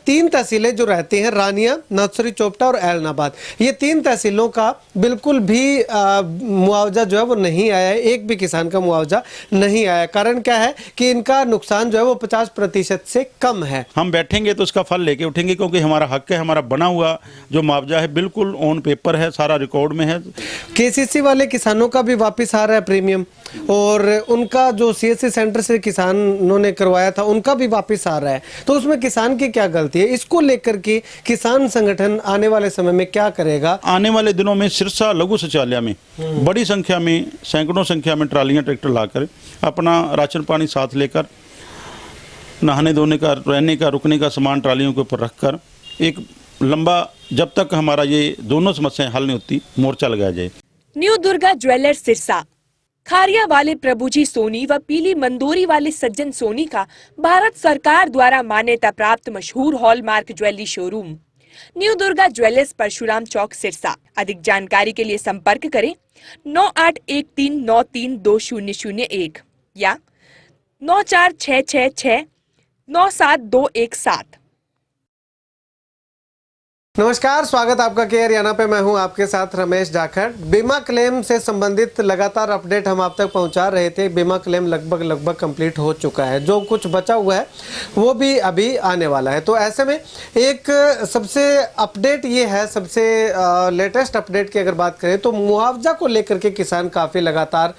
3 तहसीलें जो रहती हैं, रानिया, नवसरी चोपटा और ऐलनाबाद, ये 3 तहसीलों का बिल्कुल भी मुआवजा जो है वो नहीं आया है। एक भी किसान का मुआवजा नहीं आया। कारण क्या है कि इनका नुकसान जो है वो 50% से कम है। हम बैठेंगे तो इसका फल लेके उठेंगे, क्योंकि हमारा हक है, हमारा बना हुआ जो मुआवजा है बिल्कुल ऑन पेपर है, सारा रिकॉर्ड में है। केसीसी वाले किसानों का भी वापस आ रहा है प्रीमियम, और उनका जो सीएससी सेंटर से किसानों ने करवाया था उनका भी वापस आ रहा है। तो उसमें किसान की क्या गलती है? इसको लेकर के किसान संगठन आने वाले समय में क्या करेगा? आने वाले दिनों में सिरसा लघु शौचालय में बड़ी संख्या में, सैकड़ों संख्या में ट्रालियां ट्रैक्टर लाकर अपना राशन पानी साथ लेकर, नहाने धोने का, रहने का, रुकने का सामान ट्रालियों के ऊपर रखकर एक लंबा, जब तक हमारा ये दोनों समस्याएं हल नहीं होती, मोर्चा लगाया जाए। न्यू दुर्गा ज्वेलर्स सिरसा, खारिया वाले प्रभुजी सोनी व पीली मंदोरी वाले सज्जन सोनी का भारत सरकार द्वारा मान्यता प्राप्त मशहूर hallmark jewellery showroom new Durga jewellers, Parshuram Chowk, Sirsa. अधिक जानकारी के लिए संपर्क करें 9813932001 या 9466697217। नमस्कार, स्वागत आपका केयर हरियाणा पे। मैं हूं आपके साथ रमेश जाखड़। बीमा क्लेम से संबंधित लगातार अपडेट हम आप तक पहुंचा रहे थे। बीमा क्लेम लगभग कंप्लीट हो चुका है, जो कुछ बचा हुआ है वो भी अभी आने वाला है। तो ऐसे में एक सबसे अपडेट ये है, सबसे लेटेस्ट अपडेट की अगर बात करें तो मुआवजा को लेकर के किसान काफ़ी लगातार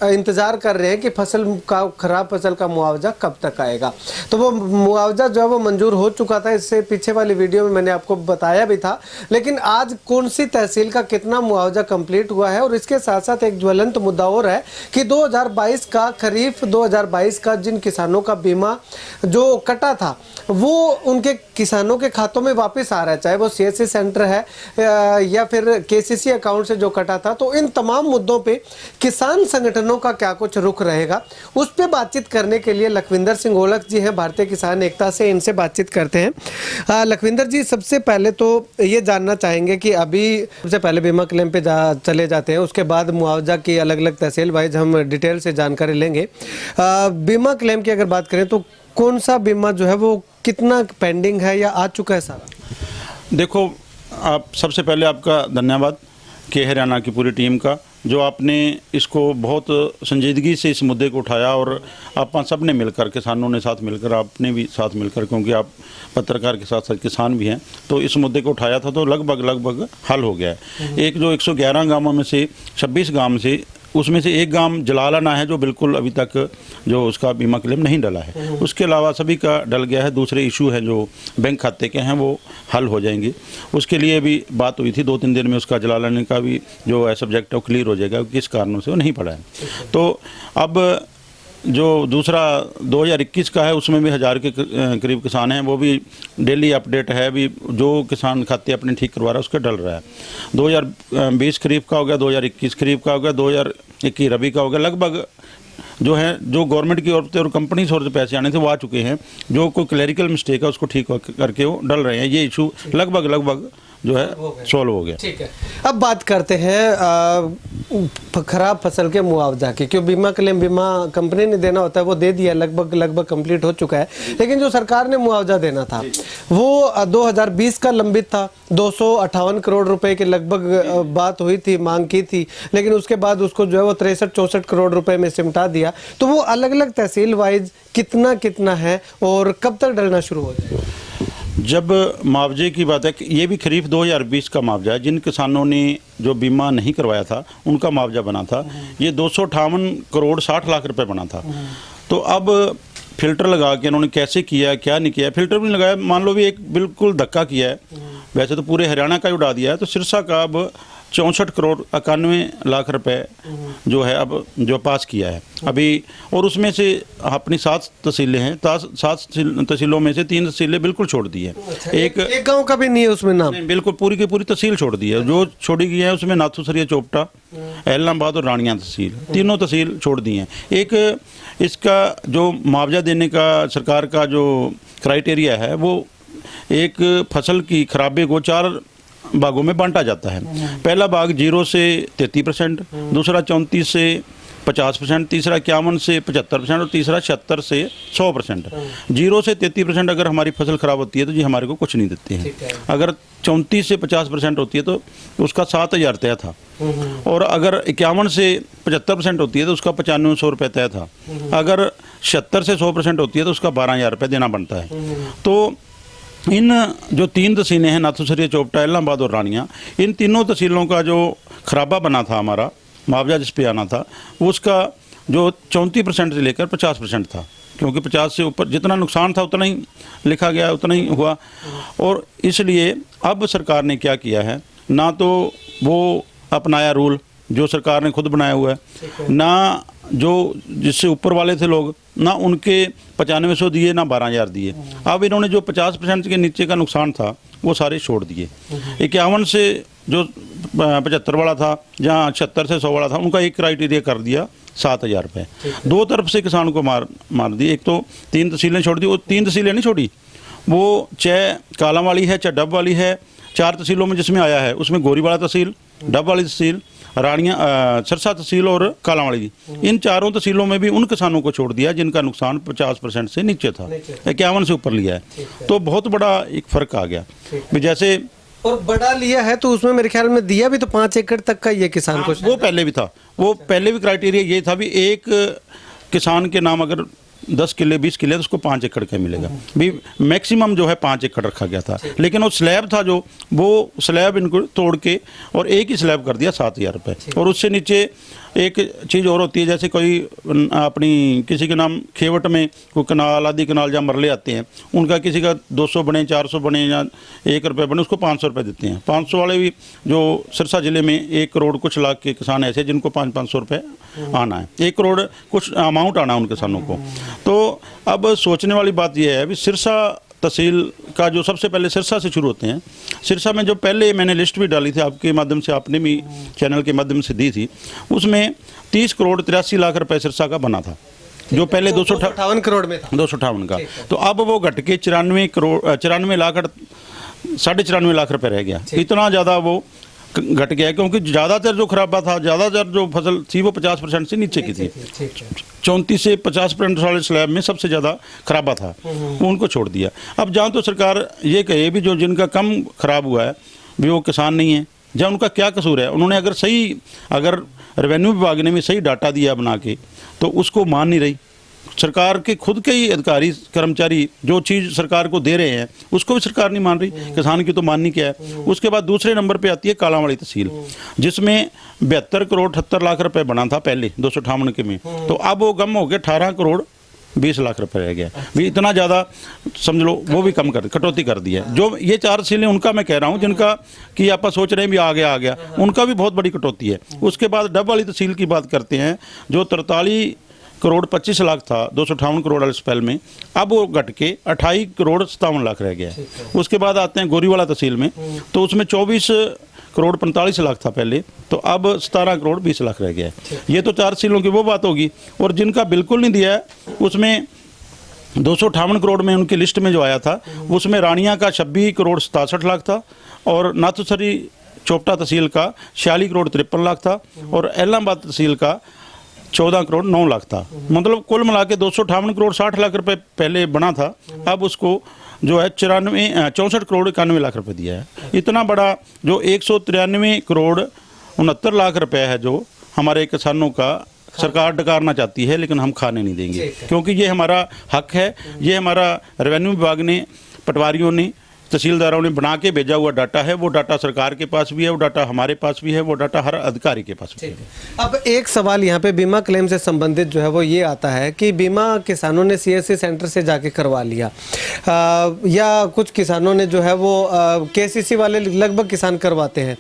इंतज़ार कर रहे हैं कि खराब फसल का मुआवजा कब तक आएगा। तो वो मुआवजा जो है वो मंजूर हो चुका था, इससे पीछे वाली वीडियो में मैंने आपको बताया भी था। लेकिन आज कौन सी तहसील का कितना मुआवजा कंप्लीट हुआ है, और इसके साथ साथ एक ज्वलंत मुद्दा और है कि 2022 का, खरीफ 2022 का जिन किसानों का बीमा जो कटा था वो उनके किसानों के खातों में वापस आ रहा है, चाहे वो सीएससी सेंटर है या फिर केसीसी अकाउंट से जो कटा था। तो इन तमाम मुद्दों पे किसान संगठनों का क्या कुछ रुख रहेगा, उस पर बातचीत करने के लिए लखविंदर सिंह ओलख जी हैं भारतीय किसान एकता से, इनसे बातचीत करते हैं। लखविंदर जी, सबसे पहले तो ये जानना चाहेंगे कि अभी सबसे पहले बीमा क्लेम पे चले जाते हैं, उसके बाद मुआवजा की अलग अलग तहसील वाइज हम डिटेल से जानकारी लेंगे। बीमा क्लेम की अगर बात करें तो कौन सा बीमा जो है वो कितना पेंडिंग है या आ चुका है सारा? देखो, आप सबसे पहले आपका धन्यवाद के हरियाणा की पूरी टीम का, जो आपने इसको बहुत संजीदगी से इस मुद्दे को उठाया, और आप सब ने मिलकर, किसानों ने साथ मिलकर, आपने भी साथ मिलकर, क्योंकि आप पत्रकार के साथ साथ किसान भी हैं, तो इस मुद्दे को उठाया था। तो लगभग हल हो गया है। एक जो 111 गांवों में से 26 गांव से, उसमें से एक गांव जलालाना है जो बिल्कुल अभी तक जो उसका बीमा क्लेम नहीं डला है। उसके अलावा सभी का डल गया है। दूसरे इशू हैं जो बैंक खाते के हैं वो हल हो जाएंगे। उसके लिए भी बात हुई थी, 2-3 दिन में उसका जलालाने का भी जो है सब्जेक्ट है वो क्लियर हो जाएगा, किस कारणों से वो नहीं पड़ा है। तो अब जो दूसरा 2021 का है उसमें भी 1000 के करीब किसान हैं, वो भी डेली अपडेट है। अभी जो किसान खाते अपने ठीक करवा रहा है उसका डल रहा है। 2020 खरीफ का हो गया, 2021 खरीफ का हो गया, 2021 रबी का हो गया। लगभग जो है, जो गवर्नमेंट की ओर से और कंपनी से पैसे आने थे वो आ चुके हैं। जो कोई क्लैरिकल मिस्टेक है उसको ठीक करके वो डल रहे हैं। ये इशू लगभग जो है सॉल्व हो गया। ठीक है, अब बात करते हैं खराब फसल के मुआवजा की। क्यों बीमा क्लेम बीमा कंपनी ने देना होता है, वो दे दिया, लगभग कंप्लीट हो चुका है। लेकिन जो सरकार ने मुआवजा देना था वो 2020 का लंबित था। 258 करोड़ रुपए के लगभग बात हुई थी, मांग की थी, लेकिन उसके बाद उसको जो है वो 63-64 करोड़ रुपए में सिमटा दिया। तो वो अलग अलग तहसील वाइज कितना है और कब तक डलना शुरू हो जाएगा? जब मुआवजे की बात है, ये भी खरीफ 2020 का मुआवजा है। जिन किसानों ने जो बीमा नहीं करवाया था उनका मुआवजा बना था। ये 258 करोड़ 60 लाख रुपए बना था। तो अब फिल्टर लगा के उन्होंने कैसे किया, क्या नहीं किया, फिल्टर भी नहीं लगाया, मान लो भी एक बिल्कुल धक्का किया है। वैसे तो पूरे हरियाणा का ही उड़ा दिया है। तो सिरसा का अब 64 करोड़ 91 लाख रुपए जो है अब जो पास किया है अभी। और उसमें से अपनी 7 तहसीलें हैं, 7 तहसीलों में से 3 तहसीलें बिल्कुल छोड़ दी है। एक गांव का भी नहीं है उसमें नाम, बिल्कुल पूरी की पूरी तहसील छोड़ दी है। जो छोड़ी गई है उसमें नाथूसरिया चोपटा, ऐलनाबाद और रानिया तहसील, तीनों तहसील छोड़ दी हैं। एक इसका जो मुआवजा देने का सरकार का जो क्राइटेरिया है वो एक फसल की खराबे को 4 भागों में बांटा जाता है। पहला भाग 0 से 33%, दूसरा 34 से 50%, तीसरा 51 से 75% और तीसरा 76 से 100%। 0 से 33% अगर हमारी फसल खराब होती है तो जी हमारे को कुछ नहीं देते हैं। अगर 34 से 50% होती है तो उसका 7,000 तय था, और अगर 51 से 75% होती है तो उसका 9500 रुपये तय था। अगर 76 से 100% होती है तो उसका 12,000 रुपये देना बनता है। तो इन जो 3 तहसीलें हैं, नाथुसरिया, चोपटा, इलाहाबाद और रानिया, इन तीनों तहसीलों का जो खराबा बना था, हमारा मुआवजा जिस पे आना था, उसका जो 34% से लेकर 50% था, क्योंकि 50 से ऊपर जितना नुकसान था उतना ही लिखा गया, उतना ही हुआ। और इसलिए अब सरकार ने क्या किया है, ना तो वो अपनाया रूल जो सरकार ने खुद बनाया हुआ है, ना जो जिससे ऊपर वाले थे लोग, ना उनके 9500 दिए, ना 12,000 दिए। अब इन्होंने जो 50% के नीचे का नुकसान था वो सारे छोड़ दिए। 51 से जो 75 वाला था, जहाँ 76 से 100 वाला था, उनका एक क्राइटेरिया कर दिया 7,000 रुपये। दो तरफ से किसान को मार दी। एक तो 3 तहसीलें छोड़ दी, वो 3 तहसीलें नहीं छोड़ी, वो चाहे कालां वाली है, चाहे डब वाली है, 4 तहसीलों में जिसमें आया है उसमें गोरीवाला तहसील, डब वाली तहसील, रानिया, सिरसा तहसील और कालांवाली, इन चारों तहसीलों में भी उन किसानों को छोड़ दिया जिनका नुकसान 50% से नीचे था। 51 से ऊपर लिया है, तो बहुत बड़ा एक फ़र्क आ गया। जैसे और बड़ा लिया है तो उसमें मेरे ख्याल में दिया भी तो 5 एकड़ तक का ये किसान को। वो पहले भी था, वो पहले भी क्राइटेरिया ये था भी एक किसान के नाम अगर 10 किले 20 किले तो उसको 5 एकड़ का मिलेगा भी, मैक्सिमम जो है 5 एकड़ रखा गया था। लेकिन वो स्लैब था, जो वो स्लैब इनको तोड़ के और एक ही स्लैब कर दिया 7,000 रुपये। और उससे नीचे एक चीज़ और होती है, जैसे कोई अपनी किसी के नाम खेवट में कोई कनाल, आदि कनाल जहाँ मरले आते हैं, उनका किसी का 200 बने, 400 बने या 1 रुपये बने, उसको 500 रुपये देते हैं। 500 वाले भी जो सिरसा ज़िले में 1 करोड़ कुछ लाख के किसान ऐसे जिनको 500 रुपये आना है, 1 करोड़ कुछ अमाउंट आना है उन किसानों को। तो अब सोचने वाली बात यह है भी सिरसा तहसील का जो सबसे पहले सिरसा से शुरू होते हैं। सिरसा में जो पहले मैंने लिस्ट भी डाली थी आपके माध्यम से, आपने भी चैनल के माध्यम से दी थी, उसमें 30 करोड़ 83 लाख रुपए सिरसा का बना था, जो पहले 258 करोड़ में था, 258 का। तो अब वो घट के 94 लाख 94.5 लाख रुपए रह गया। इतना ज़्यादा वो घट गया क्योंकि ज़्यादातर जो खराबा था, ज़्यादातर जो फसल थी वो 50% से नीचे की थी। 34 से 50% वाले स्लैब में सबसे ज़्यादा खराबा था, उनको छोड़ दिया। अब जहाँ तो सरकार ये कहे भी जो जिनका कम खराब हुआ है भी वो किसान नहीं है, जहाँ उनका क्या कसूर है, उन्होंने अगर रेवेन्यू विभाग ने भी सही डाटा दिया बना के तो उसको मान नहीं रही सरकार के खुद के ही अधिकारी कर्मचारी। जो चीज़ सरकार को दे रहे हैं उसको भी सरकार नहीं मान रही, किसान की तो माननी क्या है। उसके बाद दूसरे नंबर पे आती है कालांवाली तहसील, जिसमें 72 करोड़ 78 लाख रुपए बना था पहले 258 के में, तो अब वो कम हो गया 18 करोड़ 20 लाख रुपए रह गया। भी इतना ज़्यादा समझ लो वो भी कटौती कर दी है। जो ये 4 तहसीलें उनका मैं कह रहा हूँ जिनका कि आप सोच रहे हैं भी आ गया, उनका भी बहुत बड़ी कटौती है। उसके बाद डब वाली तहसील की बात करते हैं, जो 43 करोड़ 25 लाख था 258 करोड़ वाले स्पेल में, अब वो घट के 28 करोड़ 57 लाख रह गया है। उसके बाद आते हैं गोरीवाला तहसील में, तो उसमें 24 करोड़ 45 लाख था पहले, तो अब 17 करोड़ 20 लाख रह गया है। ये तो 4 तहसीलों की वो बात होगी। और जिनका बिल्कुल नहीं दिया है उसमें 258 करोड़ में उनकी लिस्ट में जो आया था, उसमें रानिया का 26 करोड़ 67 लाख था, और नाथुसरी चोपटा तहसील का 46 करोड़ 53 लाख था, और इलाहाबाद तहसील का 14 करोड़ 9 लाख था। मतलब कुल मिला के 258 करोड़ 60 लाख रुपए पहले बना था, अब उसको जो है 64 करोड़ 91 लाख रुपए दिया है। इतना बड़ा जो 193 करोड़ 69 लाख रुपए है जो हमारे किसानों का सरकार डकारना चाहती है, लेकिन हम खाने नहीं देंगे, क्योंकि ये हमारा हक है। ये हमारा रेवेन्यू विभाग ने, पटवारियों ने, तहसीलदारों ने बना के भेजा हुआ डाटा है। वो डाटा सरकार के पास भी है, वो डाटा हमारे पास भी है, वो डाटा हर अधिकारी के पास भी है। अब एक सवाल यहाँ पे बीमा क्लेम से संबंधित जो है वो ये आता है कि बीमा किसानों ने CSC सेंटर से जाके करवा लिया, या कुछ किसानों ने जो है वो KCC वाले लगभग किसान करवाते हैं।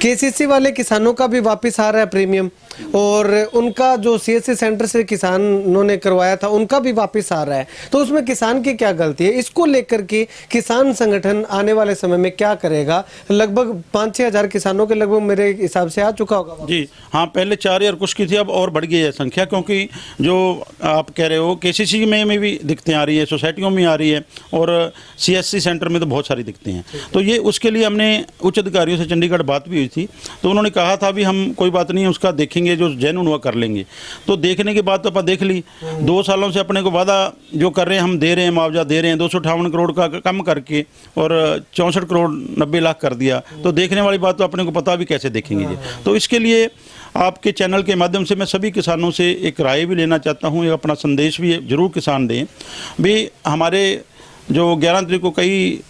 KCC वाले किसानों का भी वापस आ रहा है प्रीमियम, और उनका जो CSC सेंटर से किसानों ने करवाया था उनका भी वापस आ रहा है। तो उसमें किसान की क्या गलती है? इसको लेकर के किसान संगठन प्रशासन आने वाले समय में क्या करेगा? लगभग 5-6 हज़ार किसानों के लगभग मेरे हिसाब से आ चुका होगा। जी हाँ, पहले 4 या कुछ की थी, अब और बढ़ गई है संख्या, क्योंकि जो आप कह रहे हो केसीसी में भी दिक्कतें आ रही है, सोसाइटियों में आ रही है, और सीएससी सेंटर में तो बहुत सारी दिक्कतें हैं। तो ये उसके लिए हमने उच्च अधिकारियों से चंडीगढ़ बात भी हुई थी, तो उन्होंने कहा था भी हम कोई बात नहीं, उसका देखेंगे, जो जेन्युइन हुआ कर लेंगे। तो देखने के बाद तो अपन देख ली, 2 सालों से अपने को वादा जो कर रहे हैं, हम दे रहे हैं, मुआवजा दे रहे हैं, 258 करोड़ का कम करके और 64 करोड़ 90 लाख कर दिया। तो देखने वाली बात तो अपने को पता भी कैसे देखेंगे जी। तो इसके लिए आपके चैनल के माध्यम से मैं सभी किसानों से एक राय भी लेना चाहता हूँ, अपना संदेश भी जरूर किसान दें भी। हमारे जो 11 तारीख को कई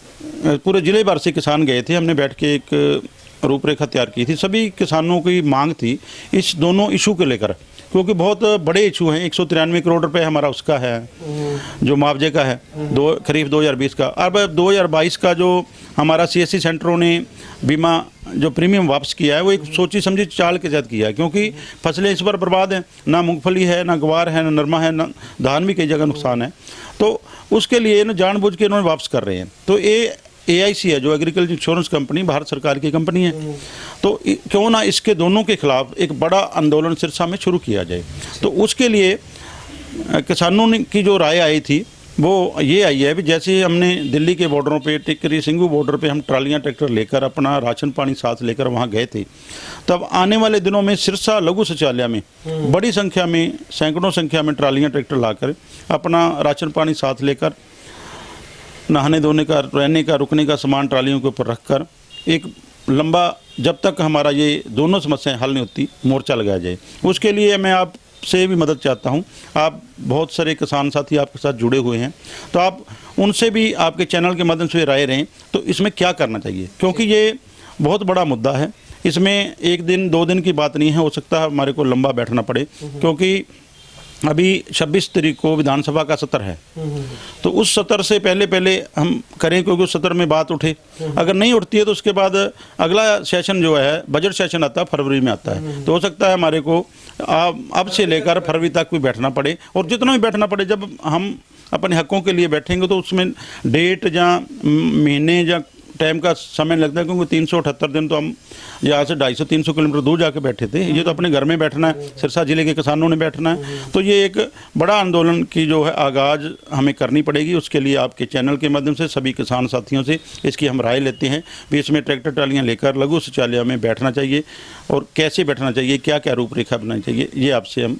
पूरे जिले भर से किसान गए थे, हमने बैठ के एक रूपरेखा तैयार की थी। सभी किसानों की मांग थी इस दोनों इशू को लेकर, क्योंकि बहुत बड़े इशू हैं। 193 करोड़ रुपए हमारा उसका है जो मुआवजे का है खरीफ 2020 का। अब 2022 का जो हमारा सीएससी सेंटरों ने बीमा जो प्रीमियम वापस किया है, वो एक सोची समझी चाल के तहत किया है, क्योंकि फसलें इस बार बर्बाद हैं, ना मूंगफली है, ना ग्वार है, ना नरमा है, ना धान भी कई जगह नुकसान है। तो उसके लिए ना जानबूझ के इन्होंने वापस कर रहे हैं। तो AIC है जो एग्रीकल्चर इंश्योरेंस कंपनी, भारत सरकार की कंपनी है, तो क्यों ना इसके दोनों के खिलाफ एक बड़ा आंदोलन सिरसा में शुरू किया जाए। तो उसके लिए किसानों की जो राय आई थी वो ये आई है भी, जैसे हमने दिल्ली के बॉर्डरों पे, टिकरी सिंघू बॉर्डर पे हम ट्रालियां ट्रैक्टर लेकर अपना राशन पानी साथ लेकर वहाँ गए थे, तब आने वाले दिनों में सिरसा लघु शौचालय में बड़ी संख्या में, सैकड़ों संख्या में ट्रालियां ट्रैक्टर लाकर अपना राशन पानी साथ लेकर, नहाने धोने का, रहने का, रुकने का सामान ट्रालियों के ऊपर रखकर एक लंबा, जब तक हमारा ये दोनों समस्याएं हल नहीं होती, मोर्चा लगाया जाए। उसके लिए मैं आपसे भी मदद चाहता हूं। आप बहुत सारे किसान साथी आपके साथ जुड़े हुए हैं, तो आप उनसे भी आपके चैनल के माध्यम से राय रहें तो इसमें क्या करना चाहिए, क्योंकि ये बहुत बड़ा मुद्दा है। इसमें 1 दिन 2 दिन की बात नहीं है, हो सकता है हमारे को लंबा बैठना पड़े, क्योंकि अभी 26 तारीख को विधानसभा का सत्र है। तो उस सत्र से पहले हम करें, क्योंकि उस सत्र में बात उठे। अगर नहीं उठती है तो उसके बाद अगला सेशन जो है, बजट सेशन आता है, फरवरी में आता है। तो हो सकता है हमारे को अब से लेकर फरवरी तक भी बैठना पड़े, और जितना भी बैठना पड़े। जब हम अपने हकों के लिए बैठेंगे तो उसमें डेट या महीने या टाइम का समय लगता है, क्योंकि 378 दिन तो हम यहाँ से 250-300 किलोमीटर दूर जाके बैठे थे। ये तो अपने घर में बैठना है, सिरसा जिले के किसानों ने बैठना है। तो ये एक बड़ा आंदोलन की जो है आगाज़ हमें करनी पड़ेगी। उसके लिए आपके चैनल के माध्यम से सभी किसान साथियों से इसकी हम राय लेते हैं भी इसमें ट्रैक्टर ट्रालियाँ लेकर लघु शौचालय में बैठना चाहिए, और कैसे बैठना चाहिए, क्या क्या रूपरेखा बनानी चाहिए, ये आपसे हम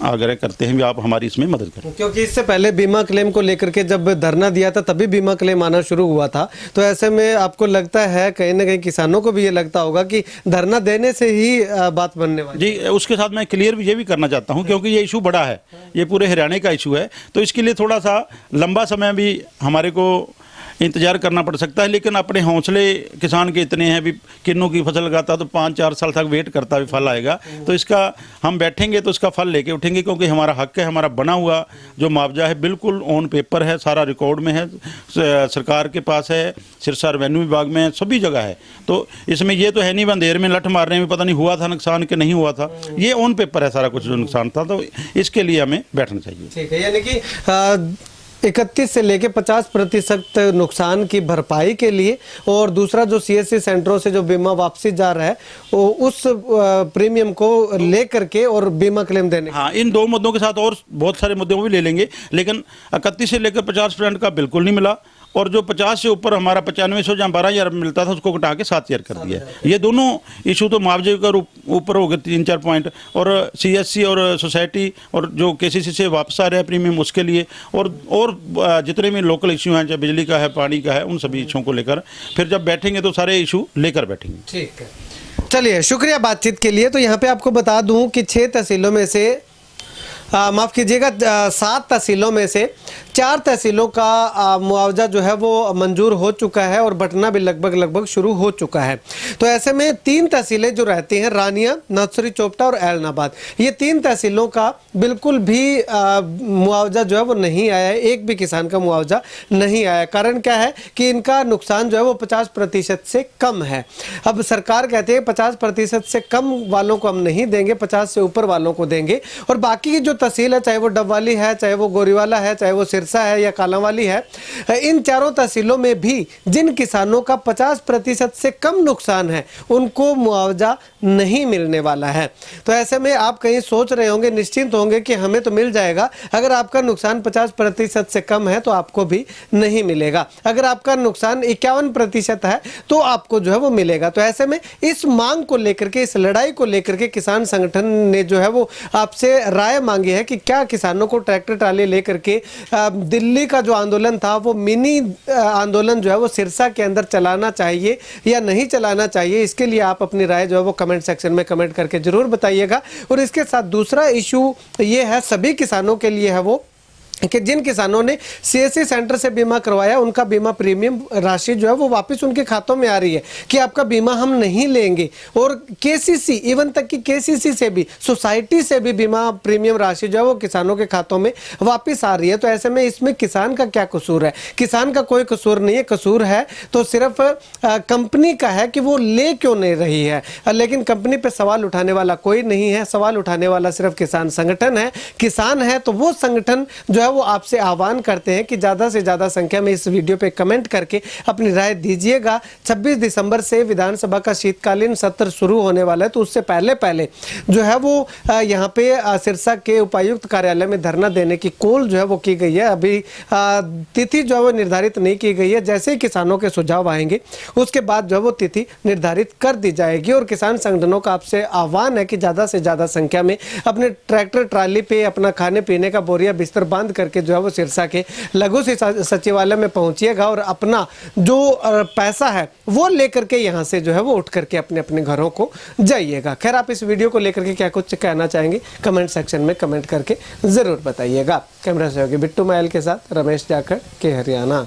आग्रह करते हैं भी आप हमारी इसमें मदद करें। क्योंकि इससे पहले बीमा क्लेम को लेकर के जब धरना दिया था तभी बीमा क्लेम आना शुरू हुआ था, तो ऐसे में आपको लगता है कहीं ना कहीं किसानों को भी ये लगता होगा कि धरना देने से ही बात बनने वाली जी। उसके साथ मैं क्लियर भी ये भी करना चाहता हूँ, क्योंकि ये इशू बड़ा है, ये पूरे हरियाणा का इशू है, तो इसके लिए थोड़ा सा लंबा समय भी हमारे को इंतजार करना पड़ सकता है। लेकिन अपने हौसले किसान के इतने हैं भी, किन्नू की फसल लगाता तो 5-4 साल तक वेट करता भी फल आएगा। तो इसका हम बैठेंगे तो इसका फल लेके उठेंगे, क्योंकि हमारा हक है, हमारा बना हुआ जो मुआवजा है बिल्कुल ऑन पेपर है, सारा रिकॉर्ड में है, सरकार के पास है, सिरसा रेवेन्यू विभाग में है, सभी जगह है। तो इसमें ये तो है नहीं अंधेर में लठ मारने में पता नहीं हुआ था नुकसान कि नहीं हुआ था, ये ऑन पेपर है सारा कुछ जो नुकसान था। तो इसके लिए हमें बैठना चाहिए। ठीक है, यानी कि 31 से लेके 50% नुकसान की भरपाई के लिए, और दूसरा जो सीएससी सेंटरों से जो बीमा वापसी जा रहा है वो उस प्रीमियम को लेकर के और बीमा क्लेम देने। हाँ, इन 2 मुद्दों के साथ और बहुत सारे मुद्दों को भी ले लेंगे, लेकिन 31 से लेकर 50% का बिल्कुल नहीं मिला, और जो 50 से ऊपर हमारा 9500 जहाँ 12,000 मिलता था उसको घटा के 7,000 कर दिया। ये दोनों इशू तो मुआवजे का ऊपर हो गए 3-4 पॉइंट, और सीएससी और सोसाइटी और जो केसीसी से वापस आ रहा है प्रीमियम उसके लिए, और जितने भी लोकल इशू हैं, चाहे बिजली का है, पानी का है, उन सभी इशुओं को लेकर फिर जब बैठेंगे तो सारे इशू लेकर बैठेंगे। ठीक है, चलिए शुक्रिया बातचीत के लिए। तो यहाँ पे आपको बता दूं कि 6 तहसीलों में से माफ़ कीजिएगा 7 तहसीलों में से 4 तहसीलों का मुआवजा जो है वो मंजूर हो चुका है, और बंटना भी लगभग शुरू हो चुका है। तो ऐसे में 3 तहसीलें जो रहती हैं, रानिया, नवसरी चोपटा और ऐलनाबाद, ये 3 तहसीलों का बिल्कुल भी मुआवजा जो है वो नहीं आया है, एक भी किसान का मुआवजा नहीं आया। कारण क्या है कि इनका नुकसान जो है वो 50% से कम है। अब सरकार कहती है 50% से कम वालों को हम नहीं देंगे, 50 से ऊपर वालों को देंगे, और बाकी की जो तहसील है, चाहे वो डबवाली है, चाहे वो गोरीवाला है, चाहे वो सिरसा सिरसा है या कालांवाली है, इन चारों तहसीलों में भी जिन किसानों का 50% से कम नुकसान है उनको मुआवजा नहीं मिलने वाला है। तो ऐसे में आप कहीं सोच रहे होंगे, निश्चिंत होंगे कि हमें तो मिल जाएगा। अगर आपका नुकसान 50% से कम है तो आपको भी नहीं मिलेगा। अगर आपका नुकसान 51% है तो आपको जो है वो मिलेगा। तो ऐसे में इस मांग को लेकर के, इस लड़ाई को लेकर के किसान संगठन ने जो है वो आपसे राय मांगी है कि क्या किसानों को ट्रैक्टर ट्राली लेकर के दिल्ली का जो आंदोलन था वो मिनी आंदोलन जो है वो सिरसा के अंदर चलाना चाहिए या नहीं चलाना चाहिए। इसके लिए आप अपनी राय जो है वो कमेंट सेक्शन में कमेंट करके जरूर बताइएगा। और इसके साथ दूसरा इशू ये है सभी किसानों के लिए है वो कि जिन किसानों ने सीएससी सेंटर से बीमा करवाया उनका बीमा प्रीमियम राशि जो है वो वापस उनके खातों में आ रही है कि आपका बीमा हम नहीं लेंगे। और केसीसी, इवन तक कि केसीसी से भी, सोसाइटी से भी बीमा प्रीमियम राशि जो है वो किसानों के खातों में वापस आ रही है। तो ऐसे में इसमें किसान का क्या कसूर है? किसान का कोई कसूर नहीं है। कसूर है तो सिर्फ कंपनी का है कि वो ले क्यों नहीं रही है। लेकिन कंपनी पर सवाल उठाने वाला कोई नहीं है। सवाल उठाने वाला सिर्फ किसान संगठन है। किसान है तो वो संगठन जो है वो आपसे आह्वान करते हैं कि ज़्यादा से ज़्यादा संख्या में इस वीडियो पे कमेंट करके अपनी राय दीजिएगा। 26 दिसंबर से विधानसभा का शीतकालीन सत्र शुरू होने वाला है, तो उससे पहले पहले जो है वो यहाँ पे सिरसा के उपायुक्त कार्यालय में धरना देने की कॉल जो है वो की गई है। अभी तिथि जो है वो निर्धारित नहीं की गई है। जैसे ही किसानों के सुझाव आएंगे उसके बाद जो है वो तिथि निर्धारित कर दी जाएगी। और किसान संगठनों का आपसे आह्वान है कि ज़्यादा से ज़्यादा संख्या में अपने ट्रैक्टर ट्राली पे अपना खाने पीने का बोरिया बिस्तर बांध करके जो है वो सिरसा के लघु सचिवालय में पहुंचिएगा और अपना जो पैसा है वो लेकर के यहाँ से जो है वो उठ करके अपने अपने घरों को जाइएगा। खैर, आप इस वीडियो को लेकर के क्या कुछ कहना चाहेंगे कमेंट सेक्शन में कमेंट करके जरूर बताइएगा। कैमरा सहयोगी बिट्टू मायल के साथ रमेश जाखड़ के हरियाणा।